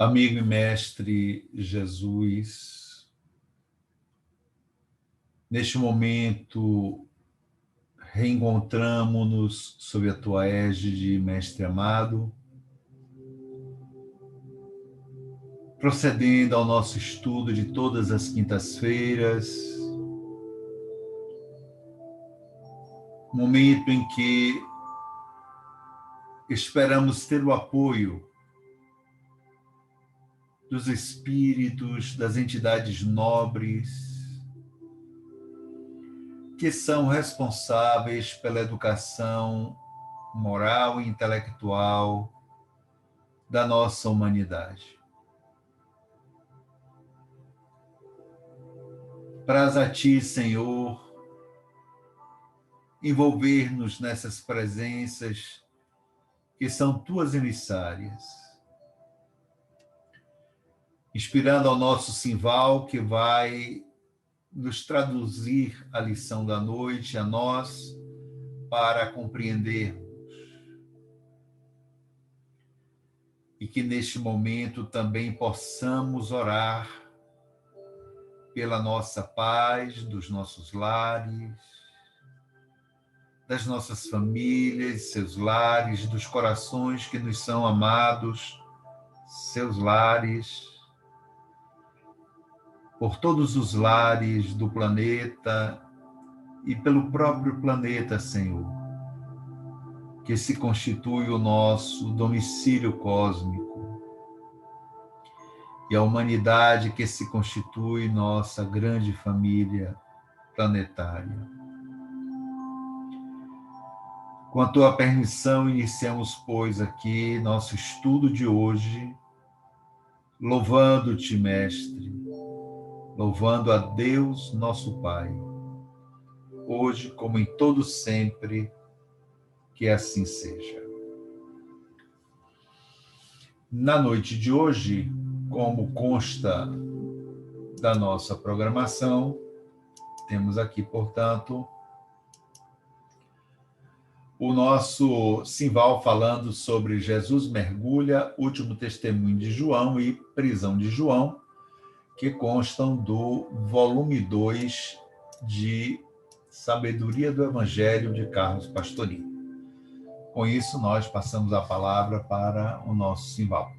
Amigo e mestre Jesus, neste momento reencontramo-nos sob a tua égide, mestre amado, procedendo ao nosso estudo de todas as quintas-feiras, momento em que esperamos ter o apoio dos espíritos, das entidades nobres, que são responsáveis pela educação moral e intelectual da nossa humanidade. Praz a ti, Senhor, envolver-nos nessas presenças que são tuas emissárias, inspirando ao nosso Simval, que vai nos traduzir a lição da noite a nós para compreendermos. E que neste momento também possamos orar pela nossa paz, dos nossos lares, das nossas famílias, seus lares, dos corações que nos são amados, seus lares, por todos os lares do planeta e pelo próprio planeta, Senhor, que se constitui o nosso domicílio cósmico, e a humanidade que se constitui nossa grande família planetária. Com a tua permissão, iniciamos, pois, aqui nosso estudo de hoje, louvando-te, Mestre, louvando a Deus, nosso Pai, hoje como em todo sempre, que assim seja. Na noite de hoje, como consta da nossa programação, temos aqui, portanto, o nosso Simval falando sobre Jesus mergulha, último testemunho de João e prisão de João, que constam do volume 2 de Sabedoria do Evangelho de Carlos Pastorino. Com isso, nós passamos a palavra para o nosso Simval.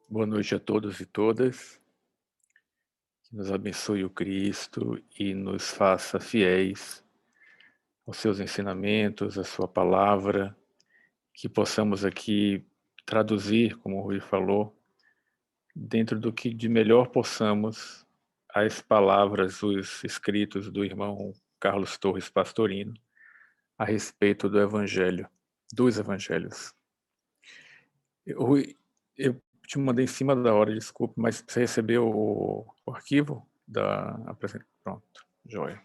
Boa noite a todos e todas. Que nos abençoe o Cristo e nos faça fiéis aos seus ensinamentos, à sua palavra, que possamos aqui traduzir, como o Rui falou, dentro do que de melhor possamos as palavras, os escritos do irmão Carlos Torres Pastorino a respeito do Evangelho, dos Evangelhos. Rui, eu te mandei em cima da hora, desculpe, mas você recebeu o arquivo da apresentação? Pronto, joia.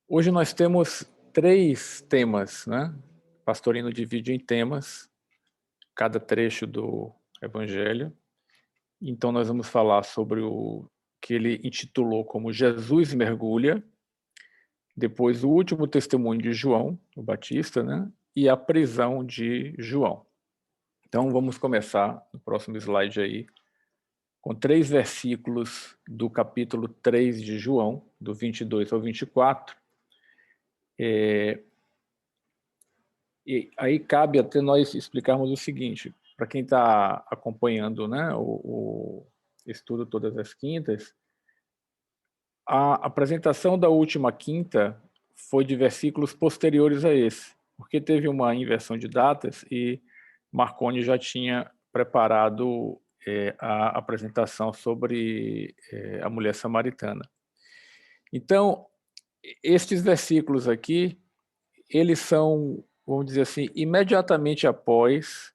Hoje nós temos 3 temas, né? Pastorino divide em temas cada trecho do Evangelho. Então nós vamos falar sobre o que ele intitulou como Jesus mergulha, depois o último testemunho de João, o Batista, né? E a prisão de João. Então vamos começar no próximo slide aí, com 3 versículos do capítulo 3 de João, do 22 ao 24. E aí cabe até nós explicarmos o seguinte, para quem está acompanhando, né, o estudo todas as quintas, a apresentação da última quinta foi de versículos posteriores a esse, porque teve uma inversão de datas e Marconi já tinha preparado a apresentação sobre a mulher samaritana. Então, estes versículos aqui, eles são, vamos dizer assim, imediatamente após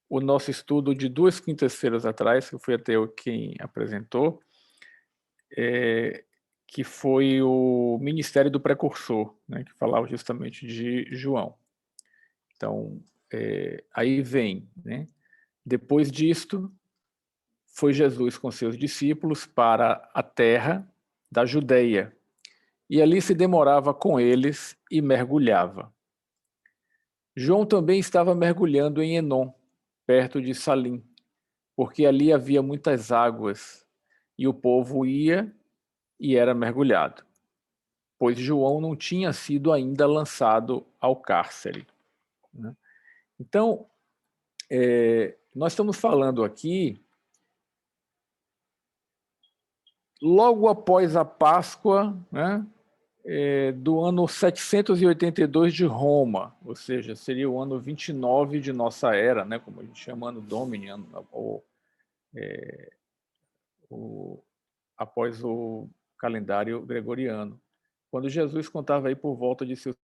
o nosso estudo de 2 quintas-feiras atrás, que foi até quem apresentou, que foi o Ministério do Precursor, né, que falava justamente de João. Então, aí vem, né? Depois disto, foi Jesus com seus discípulos para a terra da Judeia. e ali se demorava com eles e mergulhava. João também estava mergulhando em Enom, perto de Salim, porque ali havia muitas águas, e o povo ia e era mergulhado, pois João não tinha sido ainda lançado ao cárcere. Então, nós estamos falando aqui logo após a Páscoa, né, do ano 782 de Roma, ou seja, seria o ano 29 de nossa era, né, como a gente chama Anno Domini, após o calendário gregoriano, quando Jesus contava aí por volta de seus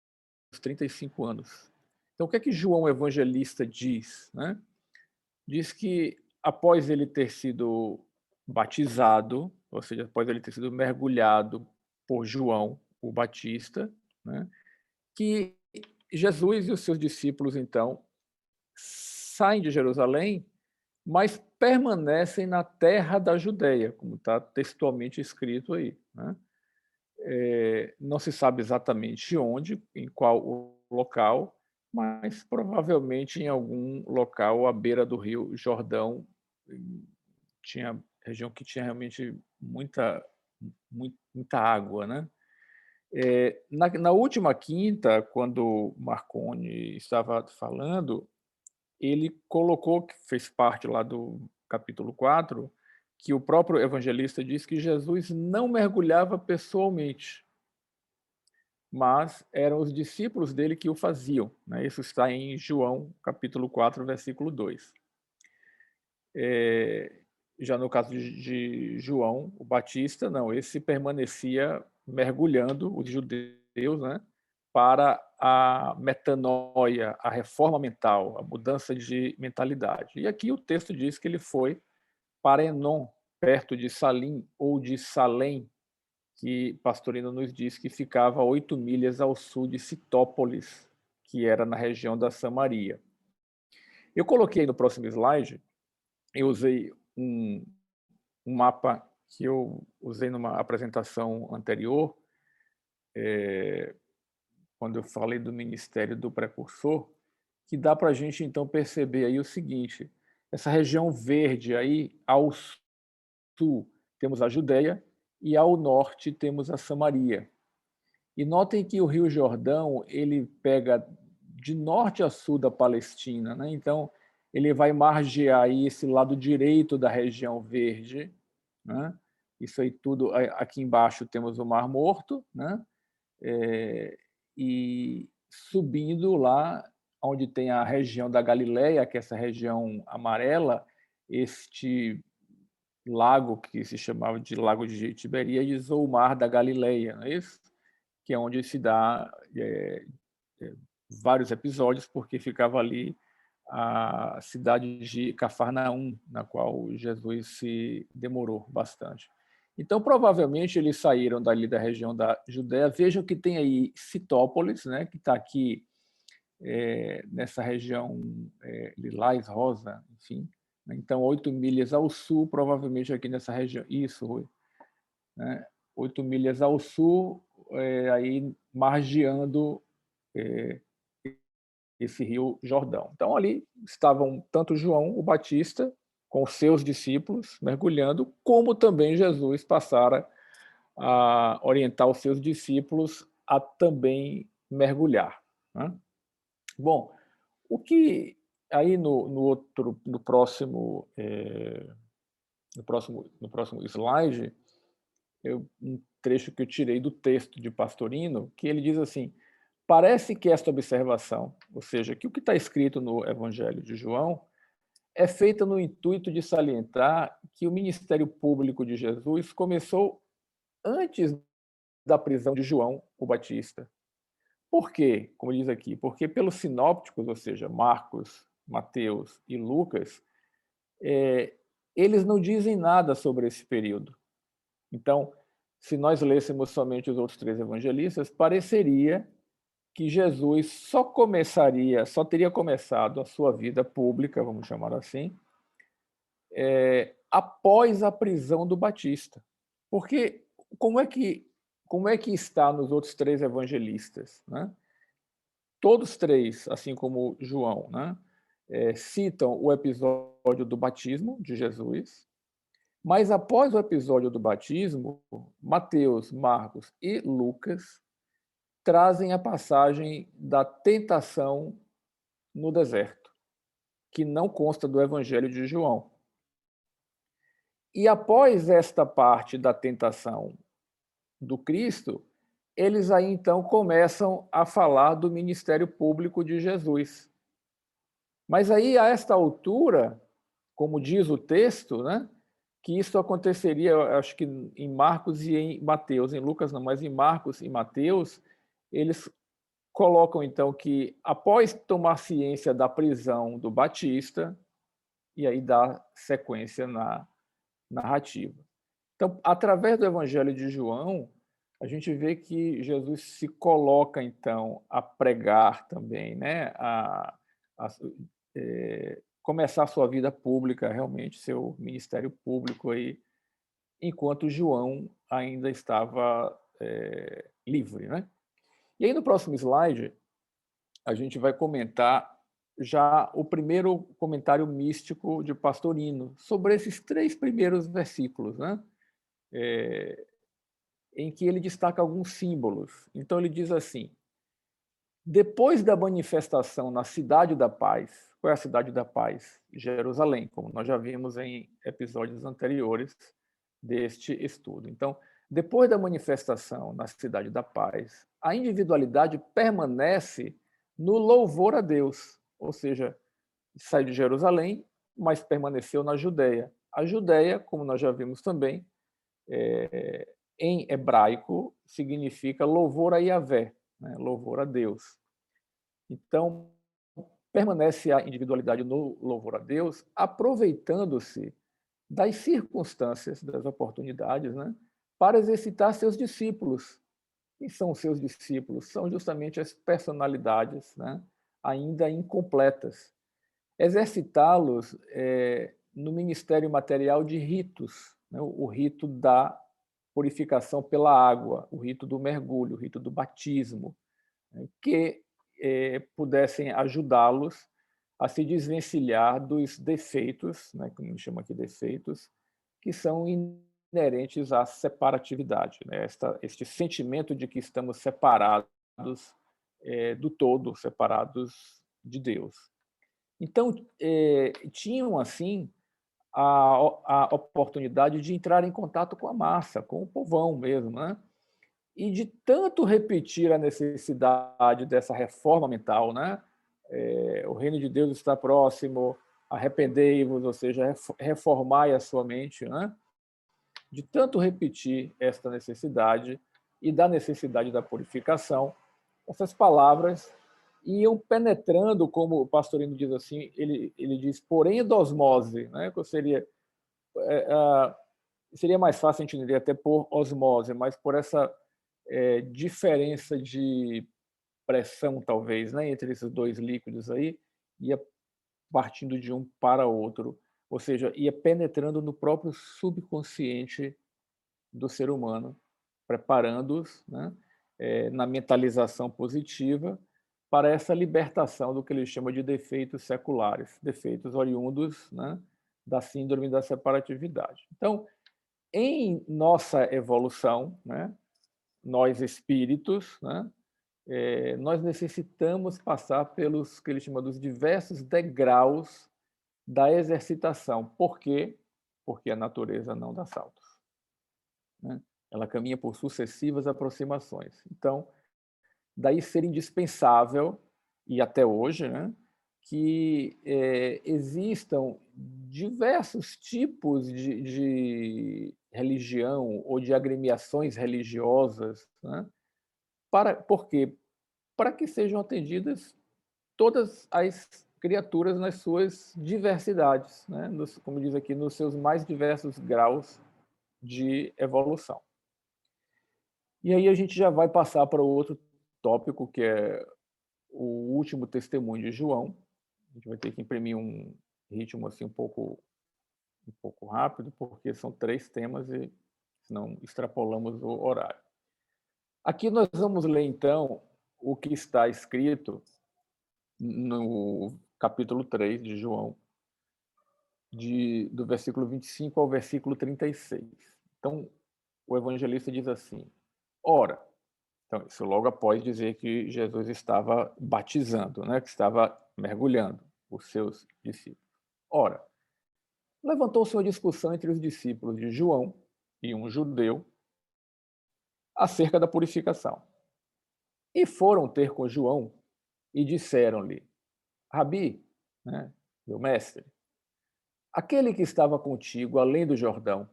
35 anos. Então, o que é que João Evangelista diz? Né? Diz que após ele ter sido batizado, ou seja, após ele ter sido mergulhado por João, o Batista, né, que Jesus e os seus discípulos, então, saem de Jerusalém, mas permanecem na terra da Judéia, como está textualmente escrito aí. Né? Não se sabe exatamente onde, em qual local, mas provavelmente em algum local à beira do Rio Jordão. Tinha região que tinha realmente muita água, né? Na última quinta, quando Marconi estava falando, ele colocou, que fez parte lá do capítulo 4, que o próprio evangelista diz que Jesus não mergulhava pessoalmente, mas eram os discípulos dele que o faziam. Né? Isso está em João, capítulo 4, versículo 2. Já no caso de João, o Batista, não, esse permanecia mergulhando, os judeus, né, para a metanoia, a reforma mental, a mudança de mentalidade. E aqui o texto diz que ele foi para Enom, perto de Salim ou de Salém, que Pastorino nos diz que ficava a 8 milhas ao sul de Citópolis, que era na região da Samaria. Eu coloquei no próximo slide, eu usei um mapa que eu usei numa apresentação anterior, quando eu falei do Ministério do Precursor, que dá para a gente, então, perceber aí o seguinte, essa região verde aí, ao sul, temos a Judéia, e ao norte temos a Samaria. E notem que o Rio Jordão, ele pega de norte a sul da Palestina, né? Então, ele vai margear aí esse lado direito da região verde, né? Isso aí tudo, aqui embaixo temos o Mar Morto, né? E subindo lá, onde tem a região da Galileia, que é essa região amarela, este lago que se chamava de Lago de Tiberíades ou Mar da Galileia, não é isso? Que é onde se dá vários episódios, porque ficava ali a cidade de Cafarnaum, na qual Jesus se demorou bastante. Então, provavelmente, eles saíram dali da região da Judéia. Vejam que tem aí Citópolis, né, que está aqui nessa região lilás, rosa, enfim. Então, 8 milhas ao sul, provavelmente aqui nessa região. Isso, Rui. Né? 8 milhas ao sul, aí margeando esse rio Jordão. Então, ali estavam tanto João, o Batista, com os seus discípulos mergulhando, como também Jesus passara a orientar os seus discípulos a também mergulhar. Né? Bom, o que aí no próximo slide, um trecho que eu tirei do texto de Pastorino, que ele diz assim: parece que esta observação, ou seja, que o que está escrito no Evangelho de João, é feita no intuito de salientar que o ministério público de Jesus começou antes da prisão de João o Batista. Por quê? Como diz aqui, porque pelos sinópticos, ou seja, Marcos, Mateus e Lucas, eles não dizem nada sobre esse período. Então, se nós lêssemos somente os outros 3 evangelistas, pareceria que Jesus só teria começado a sua vida pública, vamos chamar assim, após a prisão do Batista. Porque como é que como é que está nos outros 3 evangelistas, né? Todos 3, assim como João, né, citam o episódio do batismo de Jesus, mas após o episódio do batismo, Mateus, Marcos e Lucas trazem a passagem da tentação no deserto, que não consta do Evangelho de João. E após esta parte da tentação do Cristo, eles aí então começam a falar do ministério público de Jesus. Mas aí, a esta altura, como diz o texto, né, que isso aconteceria, acho que em Marcos e em Mateus, em Lucas não, mas em Marcos e Mateus, eles colocam então que após tomar ciência da prisão do Batista, e aí dá sequência na narrativa. Então, através do Evangelho de João, a gente vê que Jesus se coloca então a pregar também, né, a começar a sua vida pública, realmente seu ministério público aí, enquanto João ainda estava livre, né? E aí no próximo slide a gente vai comentar já o primeiro comentário místico de Pastorino sobre esses 3 primeiros versículos, né? Em que ele destaca alguns símbolos. Então ele diz assim: depois da manifestação na cidade da paz, qual é a cidade da paz? Jerusalém, como nós já vimos em episódios anteriores deste estudo. Então, depois da manifestação na cidade da paz, a individualidade permanece no louvor a Deus, ou seja, sai de Jerusalém, mas permaneceu na Judéia. A Judéia, como nós já vimos também, em hebraico, significa louvor a Yahvé, né? Louvor a Deus. Então, permanece a individualidade no louvor a Deus, aproveitando-se das circunstâncias, das oportunidades, né, para exercitar seus discípulos. Quem são os seus discípulos? São justamente as personalidades, né, ainda incompletas. Exercitá-los no ministério material de ritos, né, o rito da purificação pela água, o rito do mergulho, o rito do batismo, né, que pudessem ajudá-los a se desvencilhar dos defeitos, né, como chama aqui defeitos, que são inerentes à separatividade, né, este sentimento de que estamos separados do todo, separados de Deus. Então, tinham, assim, a oportunidade de entrar em contato com a massa, com o povão mesmo, né? E de tanto repetir a necessidade dessa reforma mental, né? O reino de Deus está próximo, arrependei-vos, ou seja, reformai a sua mente, né? De tanto repetir esta necessidade e da necessidade da purificação, essas palavras iam penetrando, como o Pastorino diz assim, ele diz, porém, endosmose, né? Que seria mais fácil a gente entender até por osmose, mas por essa diferença de pressão, talvez, né, entre esses 2 líquidos aí, ia partindo de um para outro, ou seja, ia penetrando no próprio subconsciente do ser humano, preparando-os, né, na mentalização positiva para essa libertação do que ele chama de defeitos seculares, defeitos oriundos, né, da síndrome da separatividade. Então, em nossa evolução, né, nós espíritos, né, nós necessitamos passar pelos que ele chama dos diversos degraus da exercitação. Por quê? Porque a natureza não dá saltos, né? Ela caminha por sucessivas aproximações. Então, daí ser indispensável, e até hoje, né, que existam diversos tipos de religião ou de agremiações religiosas, né? Por quê? Para que sejam atendidas todas as criaturas nas suas diversidades, né? Como diz aqui, nos seus mais diversos graus de evolução. E aí a gente já vai passar para o outro tópico, que é o último testemunho de João. A gente vai ter que imprimir um ritmo assim um pouco rápido, porque são 3 temas e senão extrapolamos o horário. Aqui nós vamos ler, então, o que está escrito no capítulo 3 de João, do versículo 25 ao versículo 36. Então, o evangelista diz assim: ora, então, isso logo após dizer que Jesus estava batizando, né, que estava mergulhando os seus discípulos. Ora, levantou-se uma discussão entre os discípulos de João e um judeu acerca da purificação. E foram ter com João e disseram-lhe: Rabi, né, meu mestre, aquele que estava contigo além do Jordão,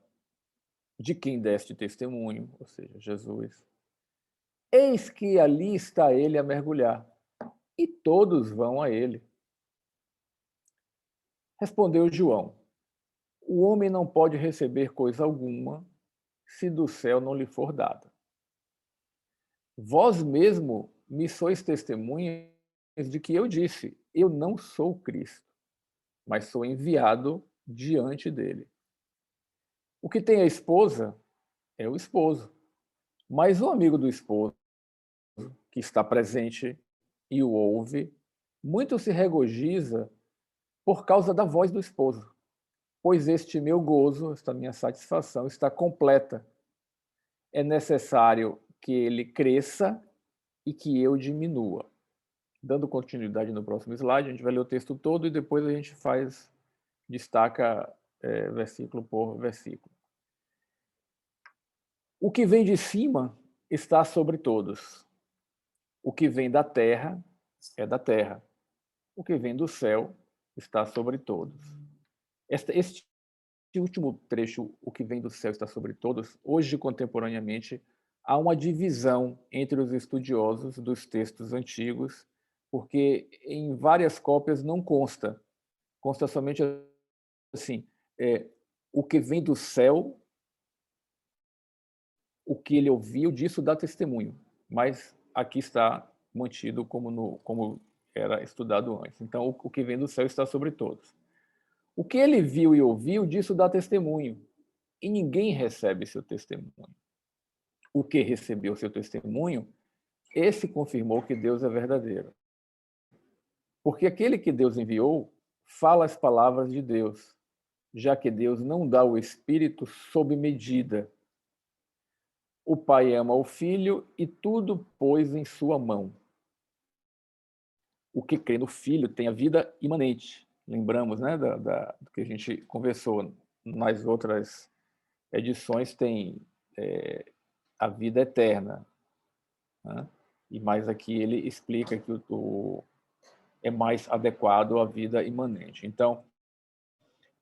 de quem deste testemunho, ou seja, Jesus, eis que ali está ele a mergulhar, e todos vão a ele. Respondeu João: o homem não pode receber coisa alguma se do céu não lhe for dada. Vós mesmo me sois testemunhas de que eu disse: eu não sou Cristo, mas sou enviado diante dele. O que tem a esposa é o esposo, mas o amigo do esposo, que está presente e o ouve, muito se regozija por causa da voz do esposo, pois este meu gozo, esta minha satisfação está completa. É necessário que ele cresça e que eu diminua. Dando continuidade no próximo slide, a gente vai ler o texto todo e depois a gente destaca versículo por versículo. O que vem de cima está sobre todos. O que vem da terra é da terra. O que vem do céu está sobre todos. Este último trecho, o que vem do céu está sobre todos, hoje, contemporaneamente, há uma divisão entre os estudiosos dos textos antigos, porque em várias cópias não consta. Consta somente assim, o que vem do céu, o que ele ouviu, disso dá testemunho. Mas aqui está mantido como era estudado antes. Então, o que vem do céu está sobre todos. O que ele viu e ouviu, disso dá testemunho. E ninguém recebe seu testemunho. O que recebeu seu testemunho, esse confirmou que Deus é verdadeiro. Porque aquele que Deus enviou fala as palavras de Deus, já que Deus não dá o Espírito sob medida. O Pai ama o Filho e tudo pôs em sua mão. O que crê no Filho tem a vida imanente. Lembramos, né, do que a gente conversou nas outras edições, tem a vida eterna. Né? E mais aqui ele explica que é mais adequado à vida imanente. Então,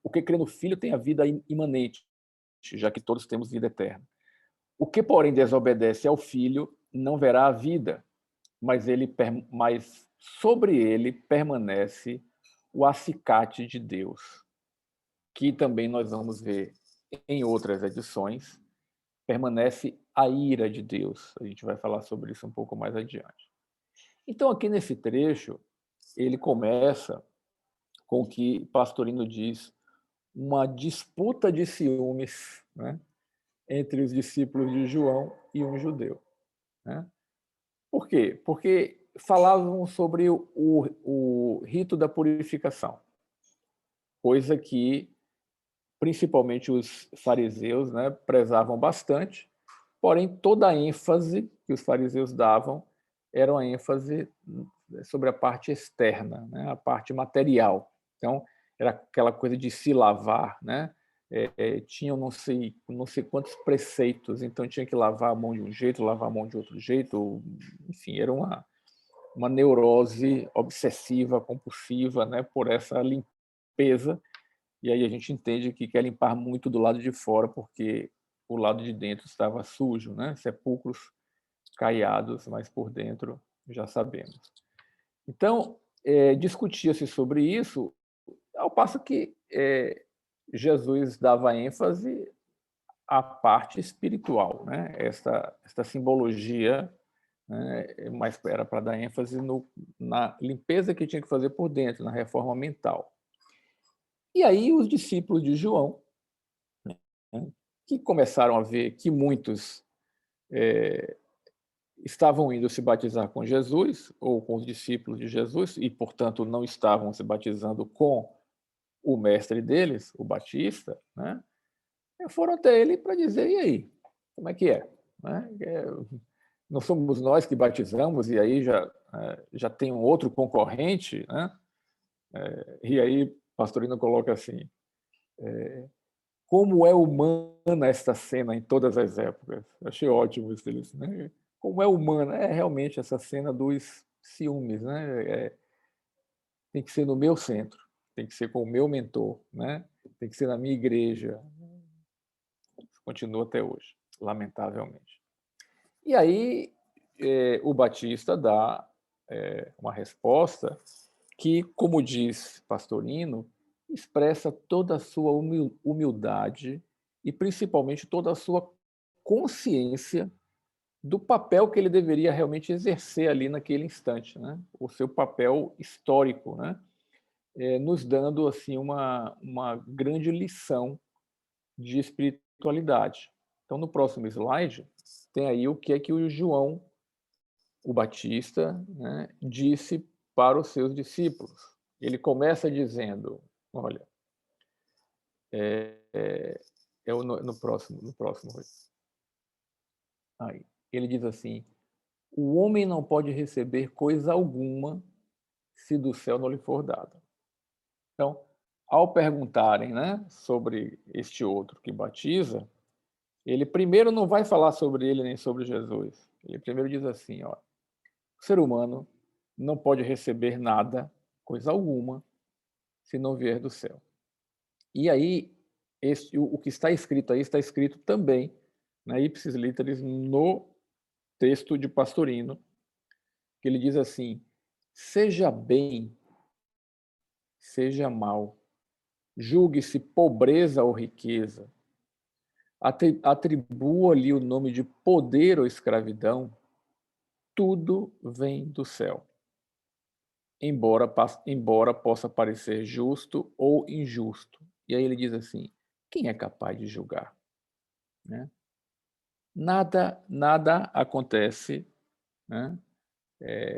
o que crê no Filho tem a vida imanente, já que todos temos vida eterna. O que, porém, desobedece ao Filho não verá a vida, mas sobre ele permanece o acicate de Deus, que também nós vamos ver em outras edições, permanece a ira de Deus. A gente vai falar sobre isso um pouco mais adiante. Então, aqui nesse trecho, ele começa com o que Pastorino diz, uma disputa de ciúmes, né, entre os discípulos de João e um judeu. Né? Por quê? Porque falavam sobre o rito da purificação, coisa que principalmente os fariseus, né, prezavam bastante, porém toda a ênfase que os fariseus davam era uma ênfase sobre a parte externa, né, a parte material. Então, era aquela coisa de se lavar, né? Tinham não sei quantos preceitos, então tinha que lavar a mão de um jeito, lavar a mão de outro jeito, enfim, era uma neurose obsessiva, compulsiva, né, por essa limpeza. E aí a gente entende que quer limpar muito do lado de fora, porque o lado de dentro estava sujo, né? Sepulcros caiados, mas por dentro já sabemos. Então, discutia-se sobre isso, ao passo que Jesus dava ênfase à parte espiritual, né? Esta simbologia, né, mas era para dar ênfase na limpeza que tinha que fazer por dentro, na reforma mental. E aí os discípulos de João, né, que começaram a ver que muitos estavam indo se batizar com Jesus, ou com os discípulos de Jesus, e, portanto, não estavam se batizando com o mestre deles, o Batista, né? Foram até ele para dizer, e aí, como é que é? Né? Não somos nós que batizamos, e aí já tem um outro concorrente, né? E aí, Pastorino coloca assim, como é humana esta cena em todas as épocas. Achei ótimo isso deles, né? Como é humana, é realmente essa cena dos ciúmes, né? Tem que ser no meu centro, tem que ser com o meu mentor, né? Tem que ser na minha igreja. Continua até hoje, lamentavelmente. E aí o Batista dá uma resposta que, como diz Pastorino, expressa toda a sua humildade e principalmente toda a sua consciência do papel que ele deveria realmente exercer ali naquele instante, né? O seu papel histórico, né? Nos dando assim uma grande lição de espiritualidade. Então, no próximo slide, tem aí o que é que o João, o Batista, né, disse para os seus discípulos. Ele começa dizendo, olha, no próximo. Aí, ele diz assim, o homem não pode receber coisa alguma se do céu não lhe for dada. Então, ao perguntarem, né, sobre este outro que batiza, ele primeiro não vai falar sobre ele nem sobre Jesus. Ele primeiro diz assim, ó, o ser humano não pode receber nada, coisa alguma, se não vier do céu. E aí, o que está escrito aí está escrito também na Ipsis Literis no texto de Pastorino, que ele diz assim, seja bem, seja mal, julgue-se pobreza ou riqueza, atribua-lhe o nome de poder ou escravidão, tudo vem do céu. Embora possa parecer justo ou injusto. E aí ele diz assim, quem é capaz de julgar? Né? Nada acontece, né,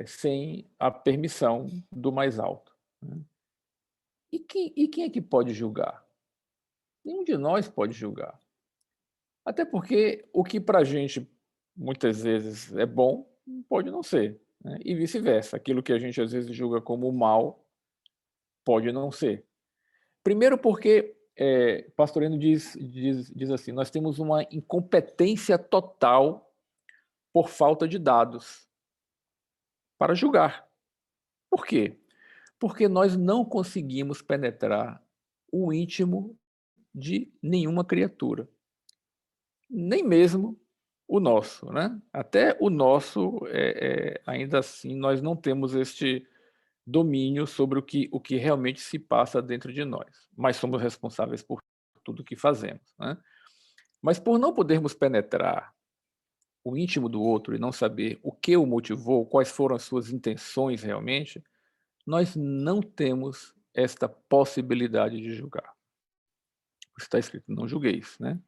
sem a permissão do mais alto. Né? E quem é que pode julgar? Nenhum de nós pode julgar. Até porque o que para a gente muitas vezes é bom, pode não ser. Né? E vice-versa. Aquilo que a gente às vezes julga como mal, pode não ser. Primeiro porque Pastorino diz assim, nós temos uma incompetência total por falta de dados para julgar. Por quê? Porque nós não conseguimos penetrar o íntimo de nenhuma criatura. Nem mesmo o nosso, né? Até o nosso, ainda assim, nós não temos este domínio sobre o que realmente se passa dentro de nós, mas somos responsáveis por tudo que fazemos, né? Mas por não podermos penetrar o íntimo do outro e não saber o que o motivou, quais foram as suas intenções realmente, nós não temos esta possibilidade de julgar. Está escrito, não julgueis, né?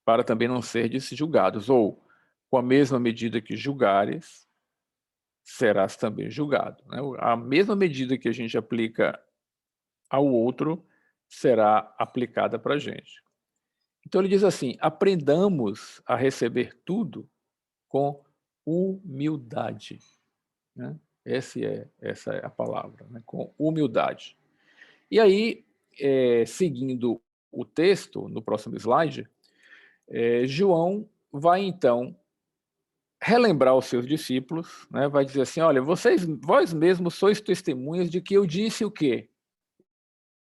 Para também não serdes julgados, ou com a mesma medida que julgares, serás também julgado. Né? A mesma medida que a gente aplica ao outro será aplicada para a gente. Então ele diz assim, aprendamos a receber tudo com humildade. Né? Essa é a palavra, né? Com humildade. E aí, seguindo o texto, no próximo slide, João vai então relembrar os seus discípulos, né? Vai dizer assim, olha, vós mesmos sois testemunhas de que eu disse o quê?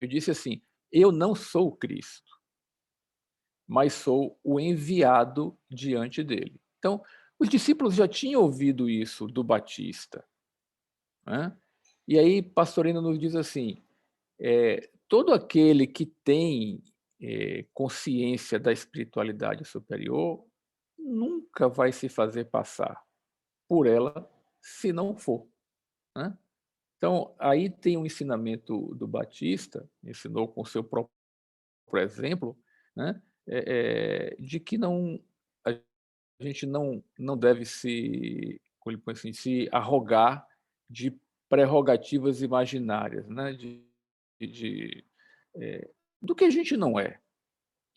Eu disse assim, eu não sou o Cristo, mas sou o enviado diante dele. Então, os discípulos já tinham ouvido isso do Batista. Né? E aí, Pastorino nos diz assim, todo aquele que tem consciência da espiritualidade superior nunca vai se fazer passar por ela se não for. Né? Então, aí tem um ensinamento do Batista, ensinou com o seu próprio exemplo, né? De que não, a gente não deve se, como ele põe assim, se arrogar de prerrogativas imaginárias, né, de, do que a gente não é.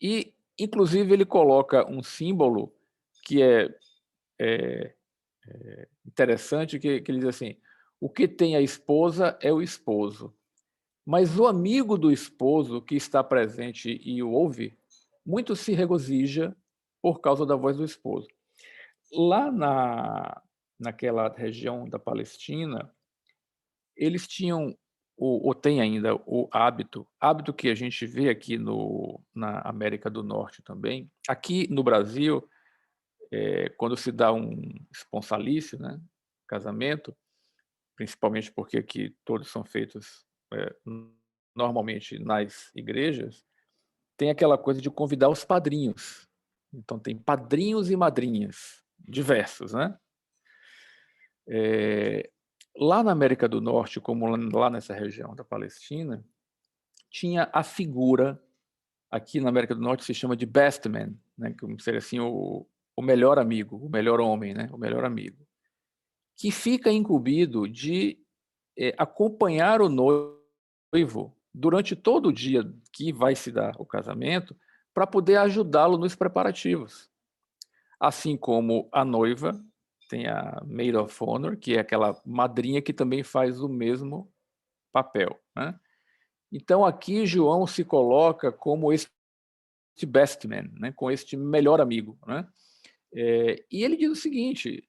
E, inclusive, ele coloca um símbolo que é interessante, que ele diz assim: o que tem a esposa é o esposo, mas o amigo do esposo que está presente e o ouve, muito se regozija por causa da voz do esposo. Lá naquela região da Palestina, eles tinham, ou tem ainda, o hábito que a gente vê aqui na América do Norte também. Aqui no Brasil, quando se dá um esponsalício, né, casamento, principalmente porque aqui todos são feitos normalmente nas igrejas, tem aquela coisa de convidar os padrinhos. Então tem padrinhos e madrinhas, diversos, né? Lá na América do Norte, como lá nessa região da Palestina, tinha a figura, aqui na América do Norte se chama de best man, né? Que seria assim o melhor amigo, o melhor homem, né? O melhor amigo, que fica incumbido de acompanhar o noivo durante todo o dia que vai se dar o casamento, para poder ajudá-lo nos preparativos. Assim como a noiva tem a maid of honor, que é aquela madrinha que também faz o mesmo papel, né? Então aqui João se coloca como este best man, né? Com este melhor amigo, né? E ele diz o seguinte: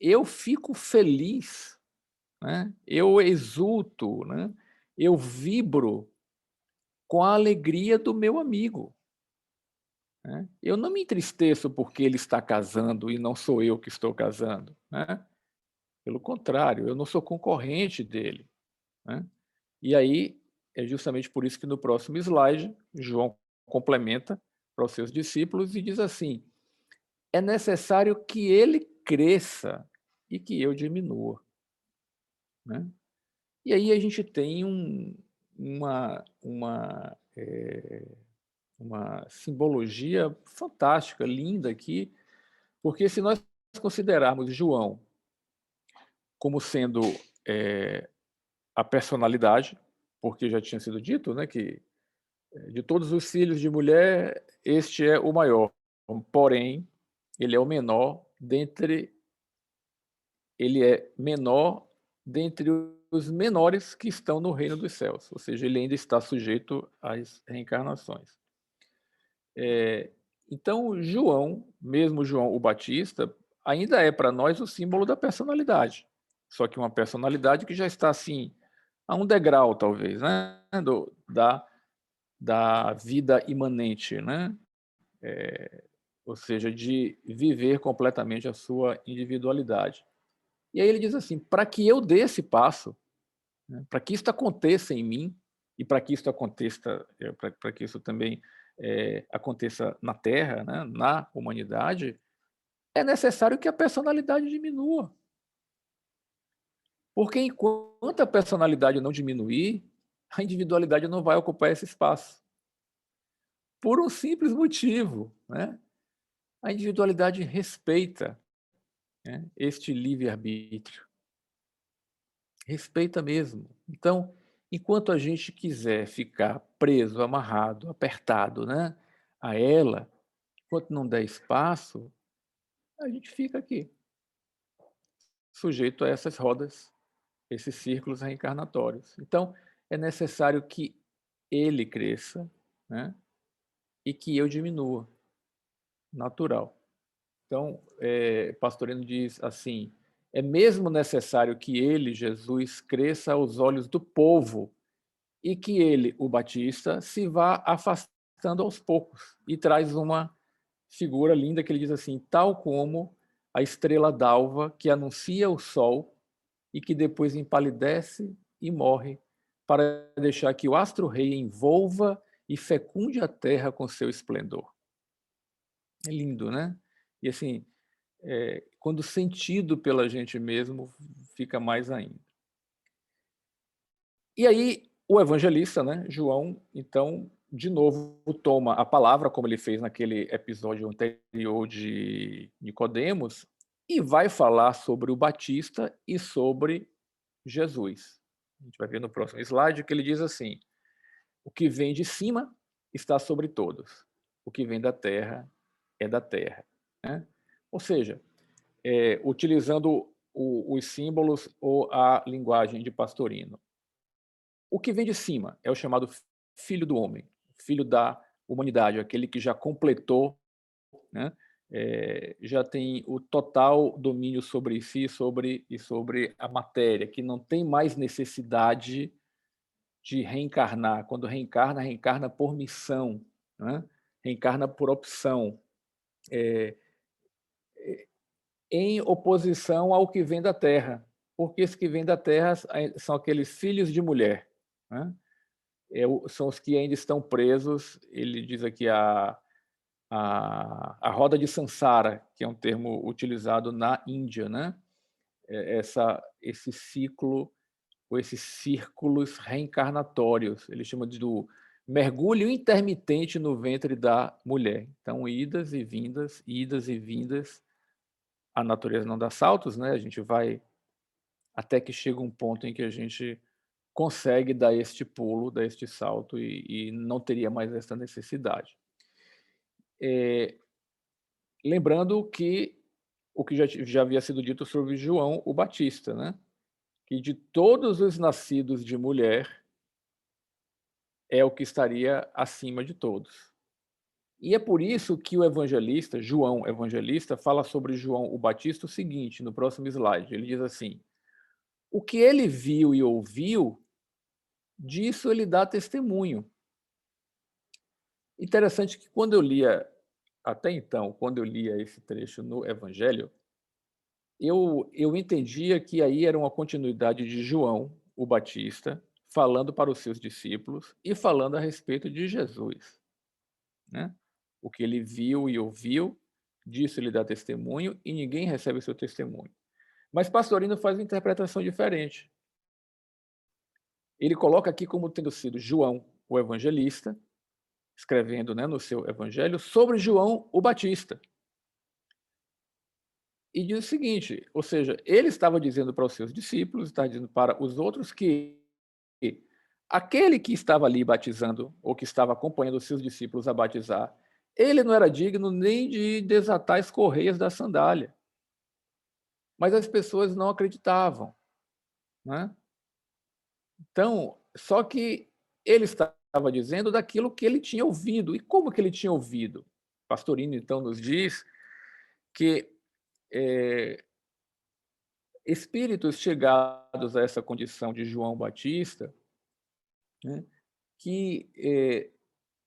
eu fico feliz, né? Eu exulto, né? Eu vibro com a alegria do meu amigo, né? Eu não me entristeço porque ele está casando e não sou eu que estou casando, né? Pelo contrário, eu não sou concorrente dele, né? E aí é justamente por isso que no próximo slide João complementa para os seus discípulos e diz assim: é necessário que ele cresça e que eu diminua, né? E aí a gente tem uma simbologia fantástica, linda aqui, porque se nós considerarmos João como sendo a personalidade, porque já tinha sido dito, né, que de todos os filhos de mulher, este é o maior, porém, ele é o menor dentre ele é menor dentre os menores que estão no reino dos céus, ou seja, ele ainda está sujeito às reencarnações. Então, João, mesmo João o Batista, ainda é para nós o símbolo da personalidade, só que uma personalidade que já está assim a um degrau, talvez, né, da vida imanente, né? Ou seja, de viver completamente a sua individualidade. E aí ele diz assim: para que eu dê esse passo, né, para que isso aconteça em mim, e para que isso aconteça, para que isso também aconteça na Terra, né, na humanidade, é necessário que a personalidade diminua. Porque enquanto a personalidade não diminuir, a individualidade não vai ocupar esse espaço. Por um simples motivo, né? A individualidade respeita, né, este livre-arbítrio. Respeita mesmo. Então, enquanto a gente quiser ficar preso, amarrado, apertado, né, a ela, enquanto não der espaço, a gente fica aqui, sujeito a essas rodas, esses círculos reencarnatórios. Então, é necessário que ele cresça, né, e que eu diminua, natural. Então, Pastorino diz assim: é mesmo necessário que ele, Jesus, cresça aos olhos do povo e que ele, o Batista, se vá afastando aos poucos. E traz uma figura linda que ele diz assim: tal como a estrela d'alva que anuncia o sol e que depois empalidece e morre, para deixar que o astro-rei envolva e fecunde a terra com seu esplendor. É lindo, né? E assim, quando sentido pela gente mesmo, fica mais ainda. E aí, o evangelista, né, João, então, de novo, toma a palavra, como ele fez naquele episódio anterior de Nicodemos, e vai falar sobre o Batista e sobre Jesus. A gente vai ver no próximo slide que ele diz assim: o que vem de cima está sobre todos, o que vem da terra é da terra. Né? Ou seja, utilizando os símbolos ou a linguagem de Pastorino. O que vem de cima é o chamado filho do homem, filho da humanidade, aquele que já completou, né? Já tem o total domínio sobre si e sobre a matéria, que não tem mais necessidade de reencarnar. Quando reencarna, reencarna por missão, né? Reencarna por opção, em oposição ao que vem da Terra, porque esse que vem da Terra são aqueles filhos de mulher, né? São os que ainda estão presos. Ele diz aqui a roda de Sansara, que é um termo utilizado na Índia, né? Esse ciclo, ou esses círculos reencarnatórios, ele chama do mergulho intermitente no ventre da mulher. Então, idas e vindas, idas e vindas. A natureza não dá saltos, né? A gente vai até que chega um ponto em que a gente consegue dar este pulo, dar este salto e não teria mais essa necessidade. Lembrando que o que já havia sido dito sobre João o Batista, né? Que de todos os nascidos de mulher é o que estaria acima de todos. E é por isso que o evangelista, João Evangelista, fala sobre João o Batista o seguinte, no próximo slide. Ele diz assim: o que ele viu e ouviu, disso ele dá testemunho. Interessante que quando eu lia, até então, quando eu lia esse trecho no Evangelho, eu entendia que aí era uma continuidade de João, o Batista, falando para os seus discípulos e falando a respeito de Jesus. Né? O que ele viu e ouviu, disso ele dá testemunho e ninguém recebe o seu testemunho. Mas Pastorino faz uma interpretação diferente. Ele coloca aqui como tendo sido João, o evangelista, escrevendo, né, no seu evangelho, sobre João o Batista. E diz o seguinte, ou seja, ele estava dizendo para os seus discípulos, está dizendo para os outros que aquele que estava ali batizando, ou que estava acompanhando os seus discípulos a batizar, ele não era digno nem de desatar as correias da sandália. Mas as pessoas não acreditavam. Né? Então, só que ele estava dizendo daquilo que ele tinha ouvido. E como que ele tinha ouvido? Pastorino, então, nos diz que espíritos chegados a essa condição de João Batista, né, que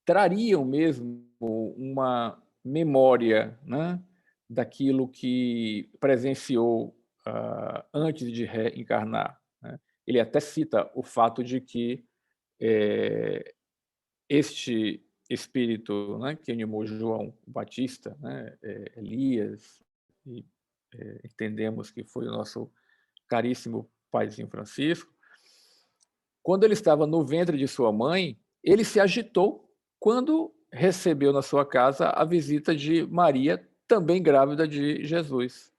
trariam mesmo uma memória, né, daquilo que presenciou antes de reencarnar. Né? Ele até cita o fato de que este espírito, né, que animou João Batista, né, Elias, e entendemos que foi o nosso caríssimo paizinho Francisco, quando ele estava no ventre de sua mãe, ele se agitou quando recebeu na sua casa a visita de Maria, também grávida de Jesus.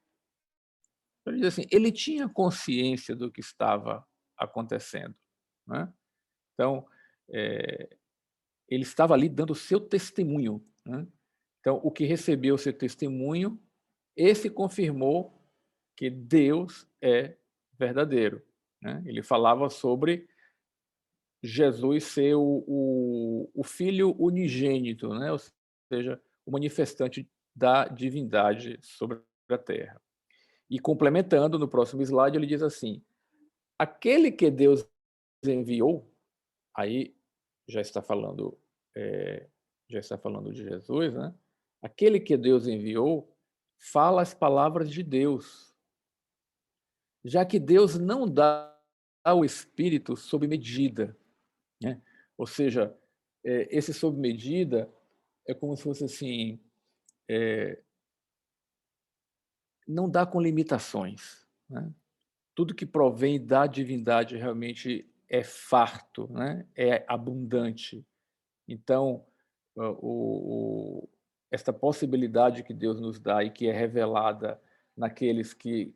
Ele diz assim, ele tinha consciência do que estava acontecendo. Né? Então, ele estava ali dando o seu testemunho. Né? Então, o que recebeu o seu testemunho, esse confirmou que Deus é verdadeiro. Né? Ele falava sobre Jesus ser o Filho unigênito, né? Ou seja, o manifestante da divindade sobre a terra. E complementando, no próximo slide, ele diz assim, aquele que Deus enviou, aí já está falando de Jesus, né? Aquele que Deus enviou fala as palavras de Deus, já que Deus não dá o Espírito sob medida, né? Ou seja, esse sob medida é como se fosse assim, não dá com limitações. Né? Tudo que provém da divindade realmente é farto, né? É abundante. Então, esta possibilidade que Deus nos dá e que é revelada naqueles que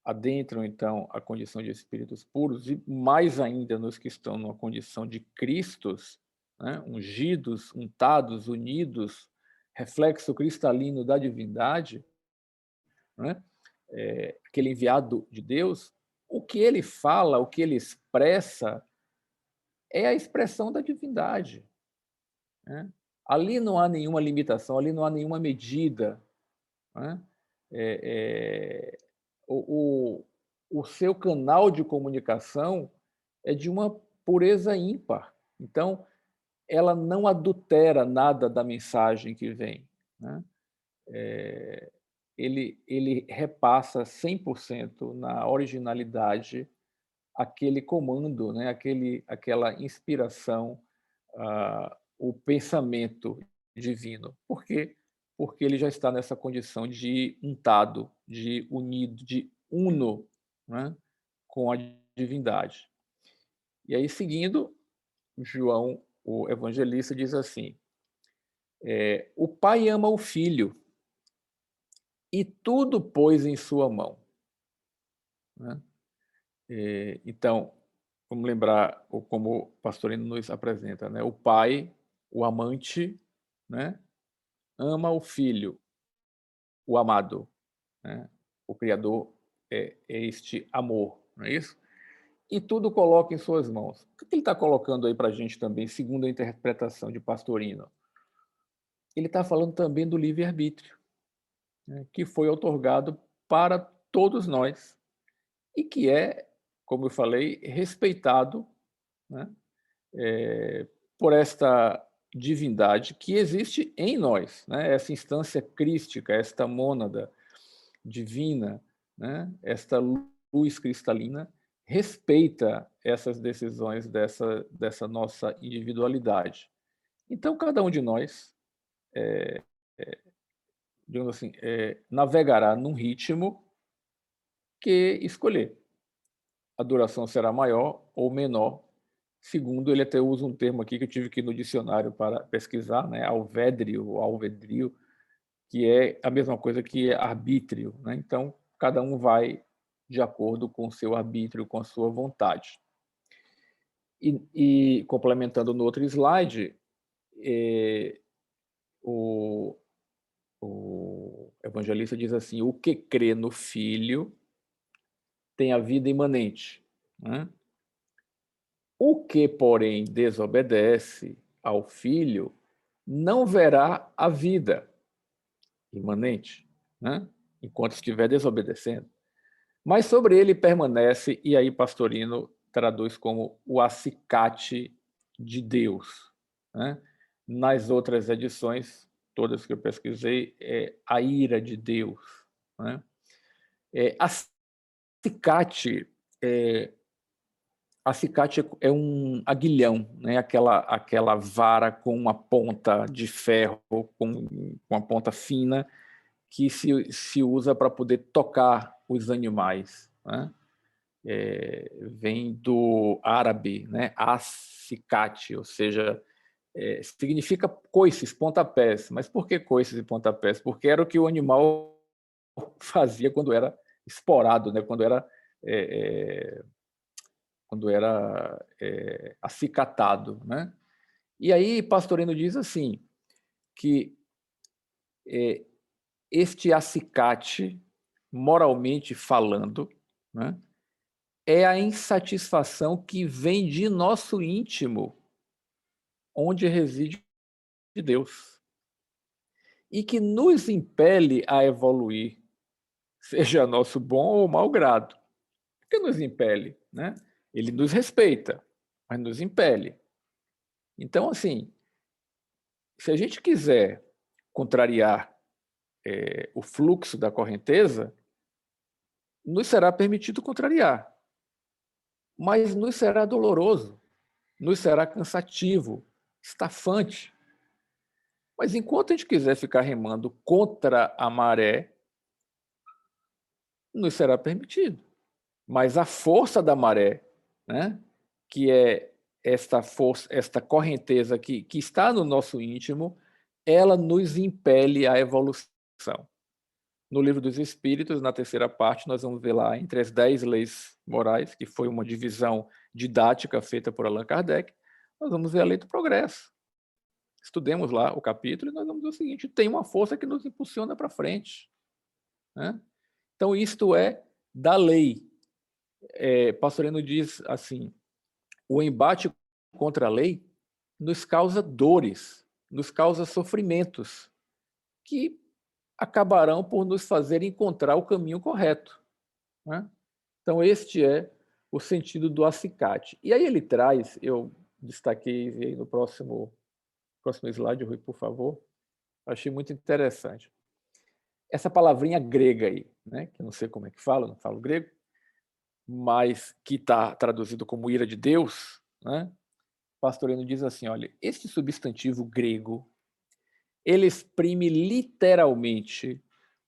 adentram, então, a condição de espíritos puros, e mais ainda nos que estão numa condição de Cristos, né, ungidos, untados, unidos, reflexo cristalino da divindade, né, aquele enviado de Deus, o que ele fala, o que ele expressa, é a expressão da divindade. Né? Ali não há nenhuma limitação, ali não há nenhuma medida. Né? O seu canal de comunicação é de uma pureza ímpar. Então, ela não adultera nada da mensagem que vem. Né? Ele repassa 100% na originalidade aquele comando, né? Aquela inspiração, o pensamento divino. Por quê? Porque ele já está nessa condição de untado, de unido, de uno, né? Com a divindade. E aí, seguindo, João, o evangelista, diz assim: o Pai ama o Filho e tudo pôs em sua mão. Né? Então, vamos lembrar como o Pastorino nos apresenta, né? O pai, o amante, né? Ama o filho, o amado, né? O Criador é este amor, não é isso? E tudo coloca em suas mãos. O que ele está colocando aí para a gente também, segundo a interpretação de Pastorino? Ele está falando também do livre-arbítrio, né? Que foi outorgado para todos nós e que é, como eu falei, respeitado, né? Por esta divindade que existe em nós, né? Essa instância crística, esta mônada divina, né? Esta luz cristalina respeita essas decisões dessa nossa individualidade. Então, cada um de nós, digamos assim, navegará num ritmo que escolher. A duração será maior ou menor. Segundo, ele até usa um termo aqui que eu tive que ir no dicionário para pesquisar, né? Alvedrio, que é a mesma coisa que arbítrio. Né? Então, cada um vai de acordo com o seu arbítrio, com a sua vontade. E complementando no outro slide, o evangelista diz assim: o que crê no Filho tem a vida imanente. Né? O que, porém, desobedece ao Filho não verá a vida imanente, né? Enquanto estiver desobedecendo. Mas sobre ele permanece, e aí Pastorino traduz como o acicate de Deus. Né? Nas outras edições, todas que eu pesquisei, é a ira de Deus. Né? Acicate é um aguilhão, né? Aquela vara com uma ponta de ferro, com uma ponta fina, que se usa para poder tocar os animais. Né? Vem do árabe, né? Acicate, ou seja, significa coices, pontapés. Mas por que coices e pontapés? Porque era o que o animal fazia quando era esporado, né? Quando era acicatado. Né? E aí Pastorino diz assim, que este acicate, moralmente falando, né, é a insatisfação que vem de nosso íntimo, onde reside Deus, e que nos impele a evoluir, seja nosso bom ou mau grado. Por que nos impele? Né? Ele nos respeita, mas nos impele. Então, assim, se a gente quiser contrariar o fluxo da correnteza, nos será permitido contrariar, mas nos será doloroso, nos será cansativo, estafante. Mas enquanto a gente quiser ficar remando contra a maré, nos será permitido. Mas a força da maré, né, que é esta força, esta correnteza que está no nosso íntimo, ela nos impele à evolução. No Livro dos Espíritos, na terceira parte, nós vamos ver lá entre as 10 leis morais, que foi uma divisão didática feita por Allan Kardec, nós vamos ver a lei do progresso. Estudemos lá o capítulo e nós vamos ver o seguinte: tem uma força que nos impulsiona para frente, né? Então, isto é da lei. Pastorino diz assim: o embate contra a lei nos causa dores, nos causa sofrimentos, que acabarão por nos fazer encontrar o caminho correto, né? Então, este é o sentido do acicate. E aí ele traz, eu destaquei aí no próximo slide, Rui, por favor, achei muito interessante. Essa palavrinha grega aí, né, que eu não sei como é que fala, não falo grego, mas que está traduzido como ira de Deus, né? Pastorino diz assim, olha, este substantivo grego, ele exprime literalmente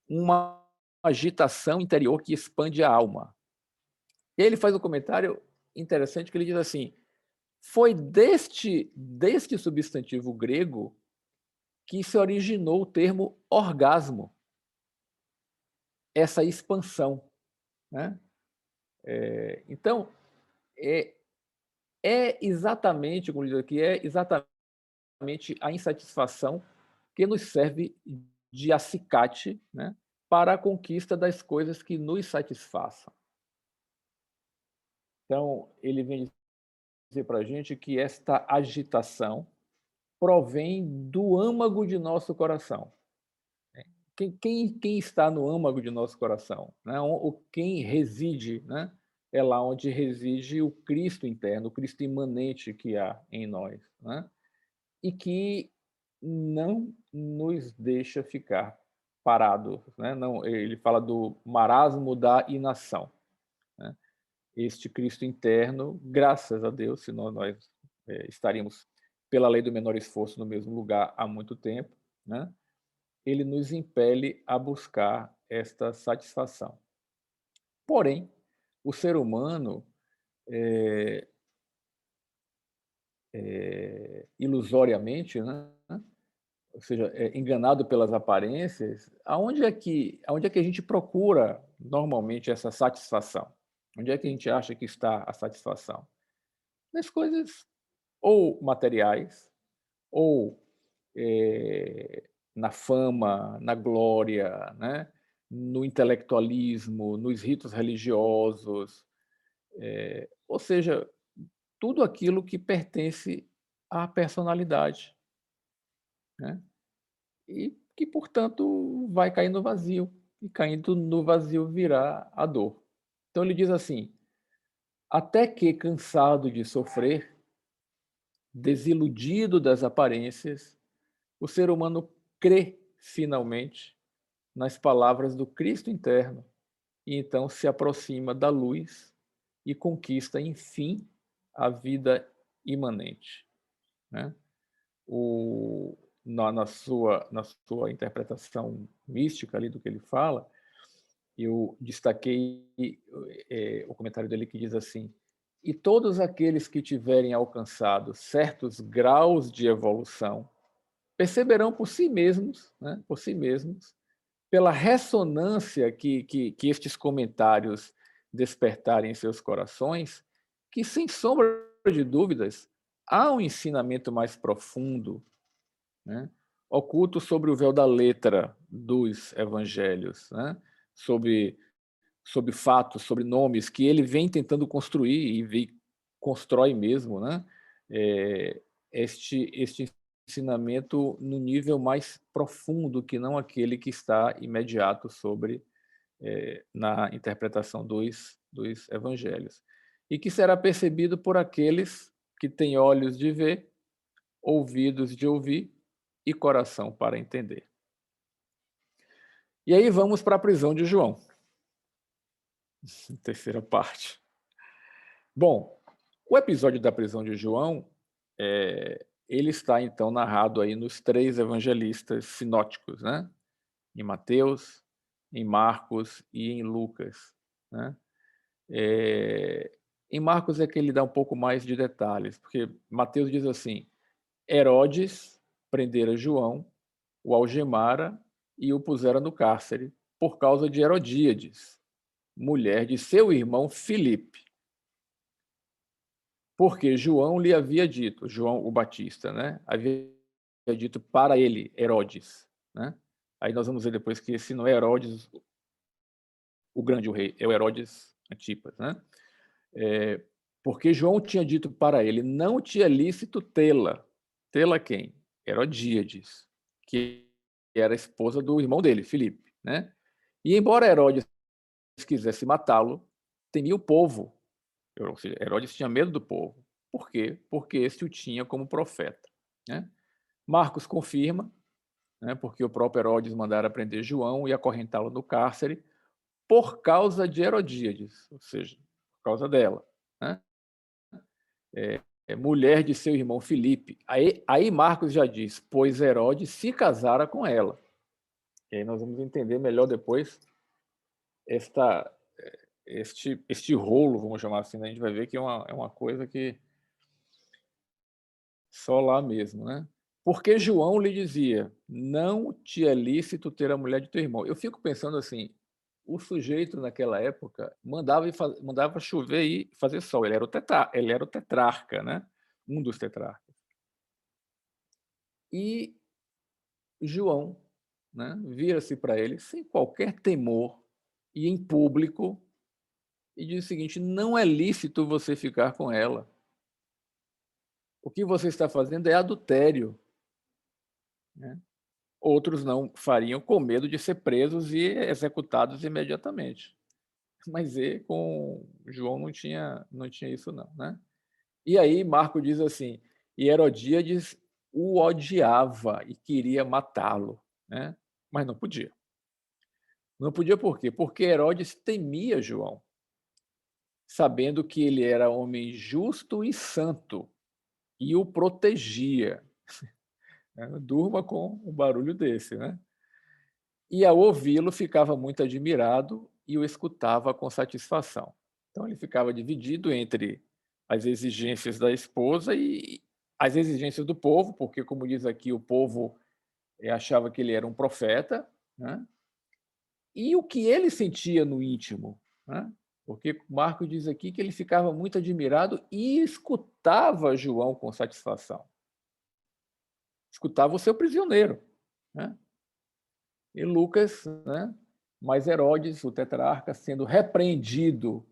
uma agitação interior que expande a alma. E ele faz um comentário interessante que ele diz assim: foi deste substantivo grego que se originou o termo orgasmo, essa expansão, né? Então, exatamente, como diz aqui, é exatamente a insatisfação que nos serve de acicate, né, para a conquista das coisas que nos satisfaçam. Então, ele vem dizer para a gente que esta agitação provém do âmago de nosso coração. Quem está no âmago de nosso coração, né? Quem reside, né? É lá onde reside o Cristo interno, o Cristo imanente que há em nós, né? E que não nos deixa ficar parados, né? Não, ele fala do marasmo da inação, né? Este Cristo interno, graças a Deus, senão nós estaríamos, pela lei do menor esforço, no mesmo lugar há muito tempo, né? Ele nos impele a buscar esta satisfação. Porém, o ser humano, ilusoriamente, né? Ou seja, enganado pelas aparências, aonde é que a gente procura normalmente essa satisfação? Onde é que a gente acha que está a satisfação? Nas coisas ou materiais, ou na fama, na glória, né? No intelectualismo, nos ritos religiosos, ou seja, tudo aquilo que pertence à personalidade, né? E que, portanto, vai cair no vazio, e caindo no vazio virá a dor. Então ele diz assim: até que, cansado de sofrer, desiludido das aparências, o ser humano crê finalmente nas palavras do Cristo interno e então se aproxima da luz e conquista, enfim, a vida imanente, né? Na sua interpretação mística ali do que ele fala, eu destaquei o comentário dele que diz assim: e todos aqueles que tiverem alcançado certos graus de evolução perceberão por si mesmos, né, pela ressonância que estes comentários despertarem em seus corações, que, sem sombra de dúvidas, há um ensinamento mais profundo, né, oculto sobre o véu da letra dos evangelhos, né, sobre fatos, sobre nomes que ele vem tentando construir e constrói mesmo, né, este ensinamento no nível mais profundo, que não aquele que está imediato sobre na interpretação dos evangelhos, e que será percebido por aqueles que têm olhos de ver, ouvidos de ouvir e coração para entender. E aí vamos para a prisão de João, terceira parte. Bom, o episódio da prisão de João, ele está então narrado aí nos 3 evangelistas sinóticos, né? Em Mateus, em Marcos e em Lucas, né? Em Marcos é que ele dá um pouco mais de detalhes, porque Mateus diz assim: Herodes prendera João, o algemara e o pusera no cárcere por causa de Herodíades, mulher de seu irmão Filipe. Porque João lhe havia dito, João o Batista, né? Havia dito para ele, Herodes, né? Aí nós vamos ver depois que esse não é Herodes o grande, o rei, é o Herodes Antipas, né? Porque João tinha dito para ele, não te é lícito tê-la. Tê-la quem? Herodíades, que era a esposa do irmão dele, Filipe, né? E embora Herodes quisesse matá-lo, temia o povo. Ou seja, Herodes tinha medo do povo. Por quê? Porque este o tinha como profeta, né? Marcos confirma, né, porque o próprio Herodes mandara prender João e acorrentá-lo no cárcere por causa de Herodíades, ou seja, por causa dela, né? Mulher de seu irmão Filipe. Aí Marcos já diz, pois Herodes se casara com ela. E aí nós vamos entender melhor depois esta, este rolo, vamos chamar assim, né? A gente vai ver que é uma coisa que só lá mesmo, né? Porque João lhe dizia, não te é lícito ter a mulher de teu irmão. Eu fico pensando assim, o sujeito naquela época mandava chover e fazer sol. Ele era o tetrarca, né? Um dos tetrarcas. E João, né, vira-se para ele sem qualquer temor e em público e diz o seguinte: não é lícito você ficar com ela. O que você está fazendo é adultério, né? Outros não fariam com medo de ser presos e executados imediatamente. Mas ele, com João não tinha isso não, né? E aí Marco diz assim: e Herodíades o odiava e queria matá-lo, né? Mas não podia. Não podia por quê? Porque Herodes temia João, sabendo que ele era homem justo e santo e o protegia. Durma com um barulho desse, né? E ao ouvi-lo ficava muito admirado e o escutava com satisfação. Então ele ficava dividido entre as exigências da esposa e as exigências do povo, porque, como diz aqui, o povo achava que ele era um profeta, né? E o que ele sentia no íntimo, né? Porque Marcos diz aqui que ele ficava muito admirado e escutava João com satisfação. Escutava o seu prisioneiro, né? E Lucas, né? Mas Herodes, o tetrarca, sendo repreendido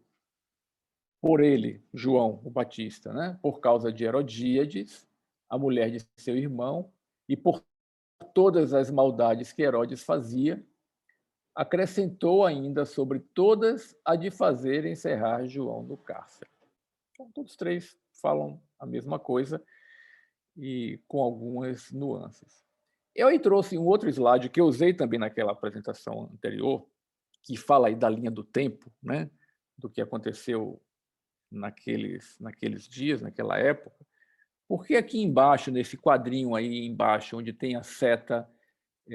por ele, João o Batista, né? Por causa de Herodíades, a mulher de seu irmão, e por todas as maldades que Herodes fazia, acrescentou ainda sobre todas a de fazer encerrar João no cárcere. Então, todos três falam a mesma coisa e com algumas nuances. Eu aí trouxe um outro slide que eu usei também naquela apresentação anterior, que fala aí da linha do tempo, né? Do que aconteceu naqueles dias, naquela época. Porque aqui embaixo, nesse quadrinho aí embaixo, onde tem a seta,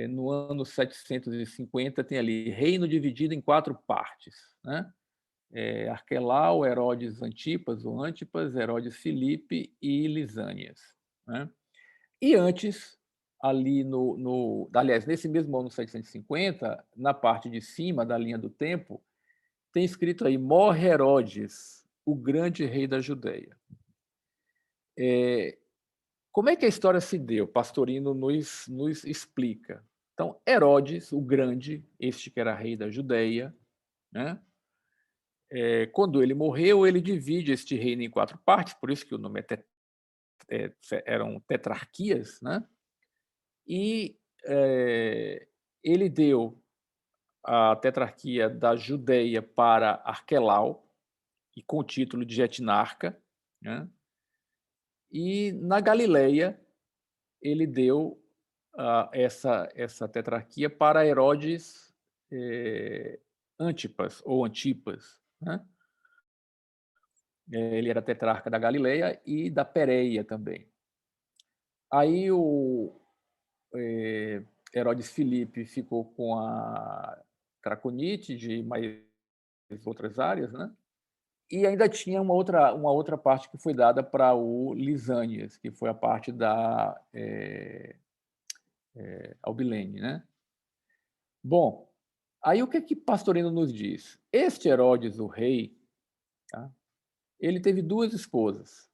no ano 750, tem ali reino dividido em 4 partes, né? Arquelau, Herodes Antipas, ou Antipas, Herodes Filipe e Lisânias, né? E antes, ali aliás, nesse mesmo ano 750, na parte de cima da linha do tempo, tem escrito aí, morre Herodes, o grande rei da Judéia. Como é que a história se deu? Pastorino nos explica. Então, Herodes, o grande, este que era rei da Judéia, né? Quando ele morreu, ele divide este reino em 4 partes, por isso que o nome eram tetrarquias, né? E ele deu a tetrarquia da Judéia para Arquelau, e com o título de etnarca, né? E na Galileia ele deu essa tetrarquia para Herodes Antipas, ou Antipas, né? Ele era tetrarca da Galileia e da Pérea também. Aí o Herodes Filipe ficou com a Traconite de mais outras áreas, né? E ainda tinha uma outra parte que foi dada para o Lisânias, que foi a parte da Albilene, né? Bom, aí o que Pastorino nos diz? Este Herodes, o rei, tá? Ele teve 2 esposas.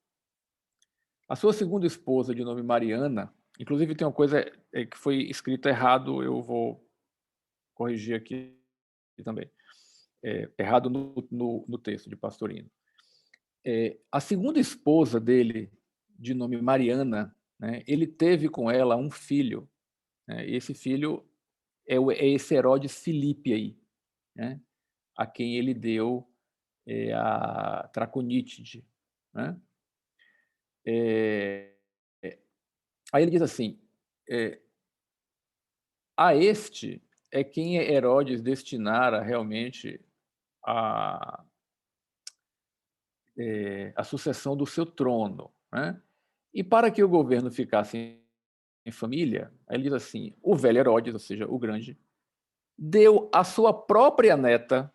A sua segunda esposa, de nome Mariana, inclusive tem uma coisa que foi escrita errado, eu vou corrigir aqui também. Errado no texto de Pastorino. A segunda esposa dele, de nome Mariana, né, ele teve com ela um filho. Né, e esse filho é esse Herodes Filipe aí, né, a quem ele deu a Traconítide. Né? Aí ele diz assim, a este é quem Herodes destinara realmente a sucessão do seu trono. Né? E para que o governo ficasse em família, aí ele diz assim, o velho Herodes, ou seja, o grande, deu a sua própria neta,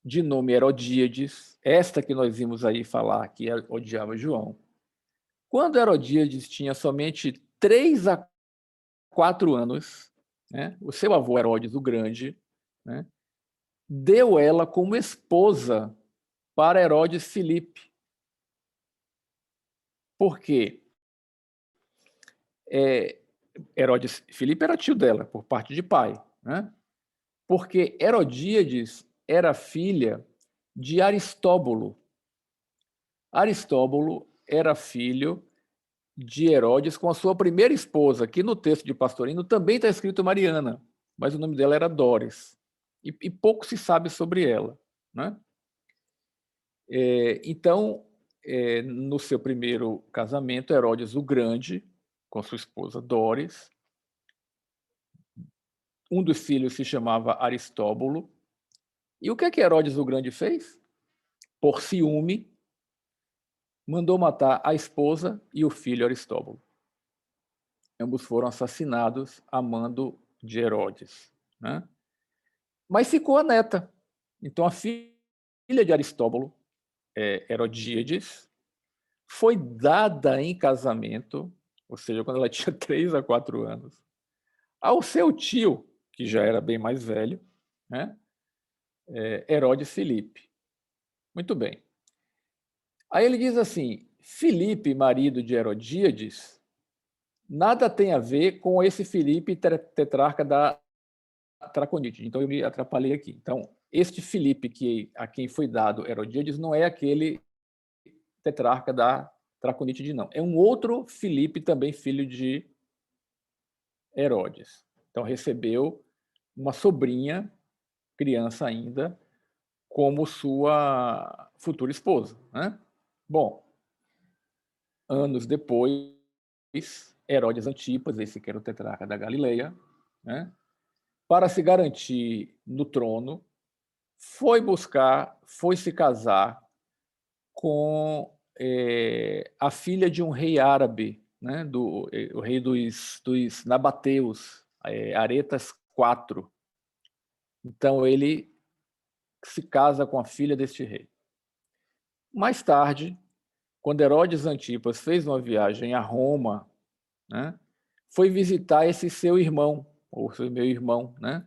de nome Herodíades, esta que nós vimos aí falar que odiava João. Quando Herodíades tinha somente 3 a 4 anos, né, o seu avô Herodes o Grande, né, deu ela como esposa para Herodes Filipe. Por quê? Herodes Filipe era tio dela, por parte de pai. Né? Porque Herodíades era filha de Aristóbulo. Aristóbulo era filho de Herodes com a sua primeira esposa, que no texto de Pastorino também está escrito Mariana, mas o nome dela era Doris. E pouco se sabe sobre ela. Né? Então, no seu primeiro casamento, Herodes o Grande, com sua esposa Doris, um dos filhos se chamava Aristóbulo. E o que Herodes o Grande fez? Por ciúme, mandou matar a esposa e o filho Aristóbulo. Ambos foram assassinados a mando de Herodes. Né? Mas ficou a neta. Então, a filha de Aristóbulo, Herodíades, foi dada em casamento, ou seja, quando ela tinha 3 a 4 anos, ao seu tio, que já era bem mais velho, né? Herodes Filipe. Muito bem. Aí ele diz assim, Filipe, marido de Herodíades, nada tem a ver com esse Filipe tetrarca da Traconítide. Então eu me atrapalhei aqui. Então, este Filipe a quem foi dado Herodíades não é aquele tetrarca da Traconítide, não. É um outro Filipe, também filho de Herodes. Então recebeu uma sobrinha, criança ainda, como sua futura esposa. Né? Bom, anos depois, Herodes Antipas, esse que era o tetrarca da Galileia, né, para se garantir no trono, foi se casar com a filha de um rei árabe, né, o rei dos nabateus, Aretas IV. Então ele se casa com a filha deste rei. Mais tarde, quando Herodes Antipas fez uma viagem a Roma, né, foi visitar esse seu irmão, ou seu meu irmão, né,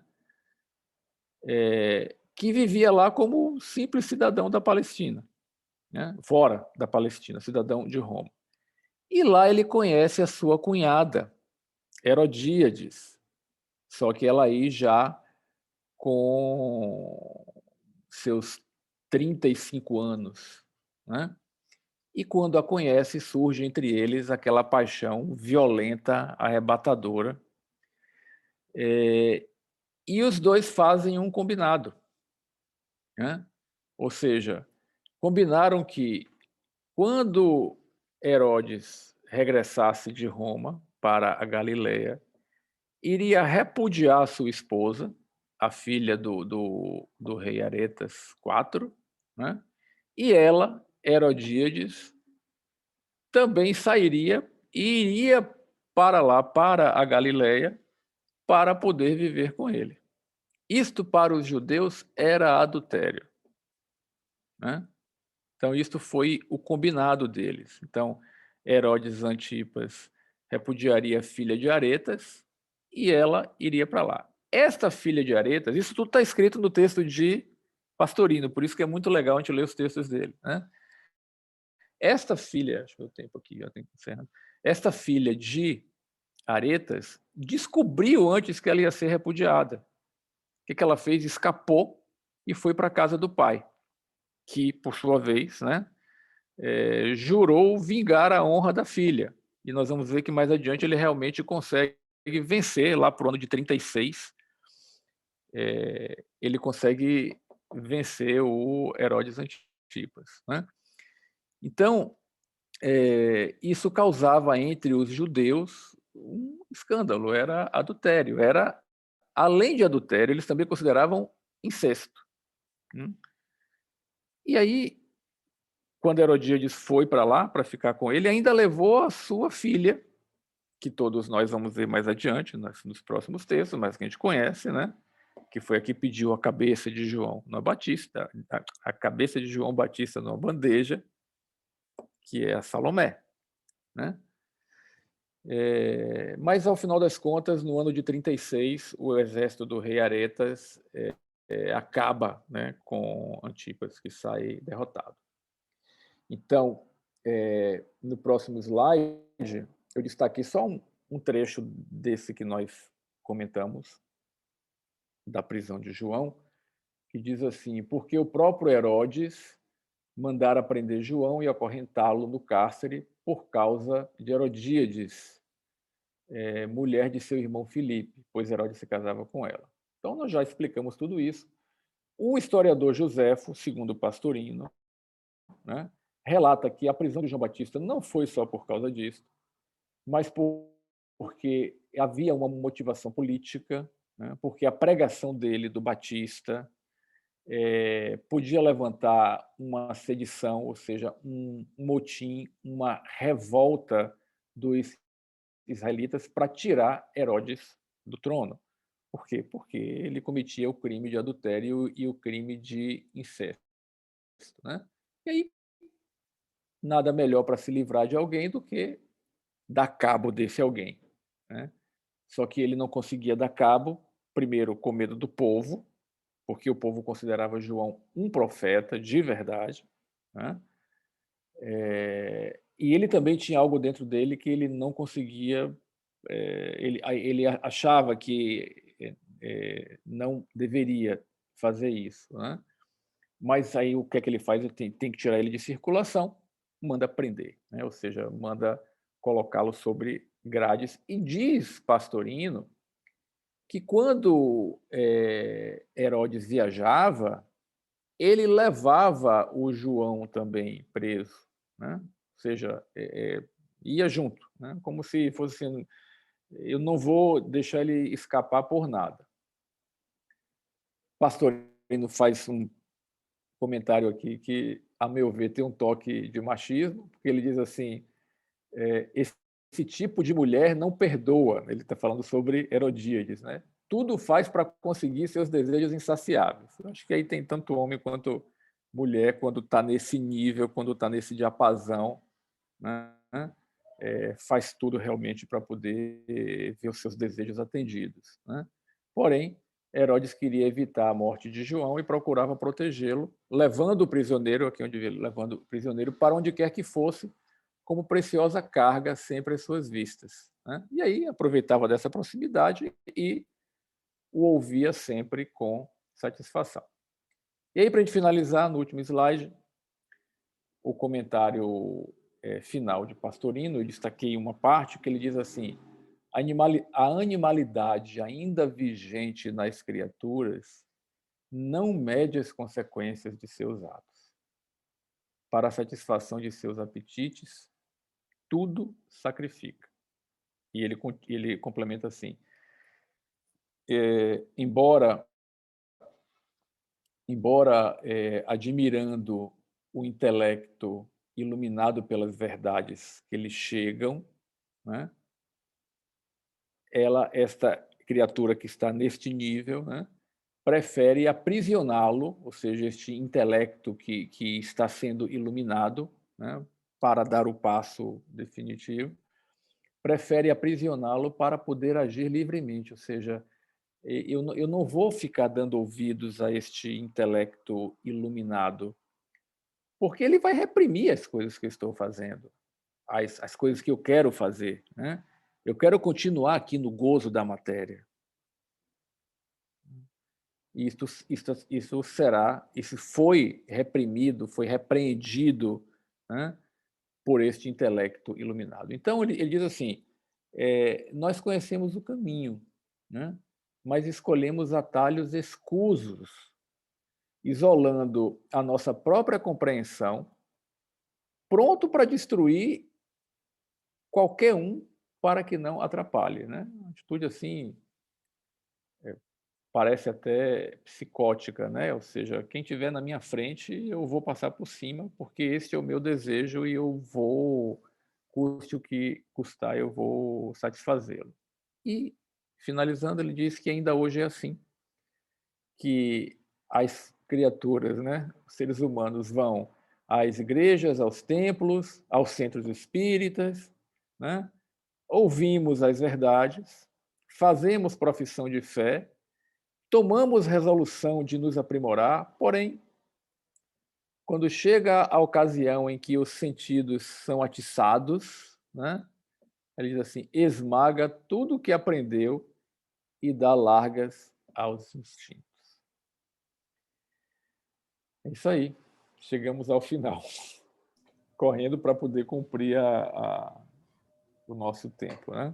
que vivia lá como simples cidadão da Palestina, né, fora da Palestina, cidadão de Roma. E lá ele conhece a sua cunhada, Herodíades, só que ela aí já com seus 35 anos. Né? E quando a conhece, surge entre eles aquela paixão violenta, arrebatadora. E os dois fazem um combinado. Né? Ou seja, combinaram que quando Herodes regressasse de Roma para a Galileia, iria repudiar sua esposa, a filha do rei Aretas IV, né? E ela, Herodíades, também sairia e iria para lá, para a Galileia, para poder viver com ele. Isto para os judeus era adultério. Né? Então, isto foi o combinado deles. Então, Herodes Antipas repudiaria a filha de Aretas e ela iria para lá. Esta filha de Aretas, isso tudo está escrito no texto de Pastorino, por isso que é muito legal a gente ler os textos dele, né? Esta filha, acho que eu tenho aqui, já tenho encerrando. Esta filha de Aretas descobriu antes que ela ia ser repudiada. O que ela fez? Escapou e foi para a casa do pai, que, por sua vez, né, jurou vingar a honra da filha. E nós vamos ver que mais adiante ele realmente consegue vencer, lá para o ano de 36, ele consegue vencer o Herodes Antipas, né? Então, isso causava entre os judeus um escândalo, era adultério, era, além de adultério, eles também consideravam incesto. E aí, quando Herodíades foi para lá, para ficar com ele, ainda levou a sua filha, que todos nós vamos ver mais adiante, nos próximos textos, mas que a gente conhece, né? Que foi a que pediu a cabeça de João na Batista, a cabeça de João Batista numa bandeja, que é a Salomé, né? Mas, ao final das contas, no ano de 36, o exército do rei Aretas acaba, né, com Antipas, que sai derrotado. Então, no próximo slide, eu destaquei só um trecho desse que nós comentamos, da prisão de João, que diz assim: porque o próprio Herodes mandara prender João e acorrentá-lo no cárcere por causa de Herodíades, mulher de seu irmão Filipe, pois Herodes se casava com ela. Então, nós já explicamos tudo isso. O historiador Joséfo, segundo Pastorino, né, relata que a prisão de João Batista não foi só por causa disso, mas porque havia uma motivação política, né, porque a pregação dele, do Batista, podia levantar uma sedição, ou seja, um motim, uma revolta dos israelitas para tirar Herodes do trono. Por quê? Porque ele cometia o crime de adultério e o crime de incesto, né? E aí, nada melhor para se livrar de alguém do que dar cabo desse alguém, né? Só que ele não conseguia dar cabo, primeiro, com medo do povo, porque o povo considerava João um profeta de verdade, né? E ele também tinha algo dentro dele que ele não conseguia, ele achava que não deveria fazer isso, né? Mas aí o que é que ele faz? Ele tem que tirar ele de circulação, manda prender, né? Ou seja, manda colocá-lo sobre grades. E diz Pastorino que quando Herodes viajava, ele levava o João também preso, né? Ou seja, ia junto, né? Como se fosse assim, eu não vou deixar ele escapar por nada. Pastorino faz um comentário aqui que, a meu ver, tem um toque de machismo, porque ele diz assim, esse tipo de mulher não perdoa. Ele está falando sobre Herodíades, né? Tudo faz para conseguir seus desejos insaciáveis. Eu acho que aí tem tanto homem quanto mulher, quando está nesse nível, quando está nesse diapasão, né? Faz tudo realmente para poder ver os seus desejos atendidos, né? Porém, Herodes queria evitar a morte de João e procurava protegê-lo, levando o prisioneiro, aqui onde ele levando o prisioneiro para onde quer que fosse, como preciosa carga sempre às suas vistas, né? E aí aproveitava dessa proximidade e o ouvia sempre com satisfação. E aí, para a gente finalizar, no último slide, o comentário final de Pastorino, eu destaquei uma parte que ele diz assim: a animalidade ainda vigente nas criaturas não mede as consequências de seus atos. Para a satisfação de seus apetites, tudo sacrifica. E ele complementa assim: embora admirando o intelecto iluminado pelas verdades que lhe chegam, né, esta criatura que está neste nível, né, prefere aprisioná-lo, ou seja, este intelecto que está sendo iluminado, né, para dar o passo definitivo, prefere aprisioná-lo para poder agir livremente, ou seja, eu não vou ficar dando ouvidos a este intelecto iluminado, porque ele vai reprimir as coisas que eu estou fazendo, as coisas que eu quero fazer, né? Eu quero continuar aqui no gozo da matéria. Isso foi reprimido, foi repreendido, né, por este intelecto iluminado. Então, ele diz assim, nós conhecemos o caminho, né, mas escolhemos atalhos escusos, isolando a nossa própria compreensão, pronto para destruir qualquer um para que não atrapalhe. Né? Uma atitude assim parece até psicótica, né? Ou seja, quem tiver na minha frente, eu vou passar por cima, porque esse é o meu desejo e eu vou, custe o que custar, eu vou satisfazê-lo. E, finalizando, ele diz que ainda hoje é assim, que as criaturas, né, os seres humanos vão às igrejas, aos templos, aos centros espíritas, né? Ouvimos as verdades, fazemos profissão de fé, tomamos resolução de nos aprimorar, porém, quando chega a ocasião em que os sentidos são atiçados, né, ele diz assim, esmaga tudo o que aprendeu e dá largas aos instintos. É isso aí, chegamos ao final, correndo para poder cumprir o nosso tempo, né?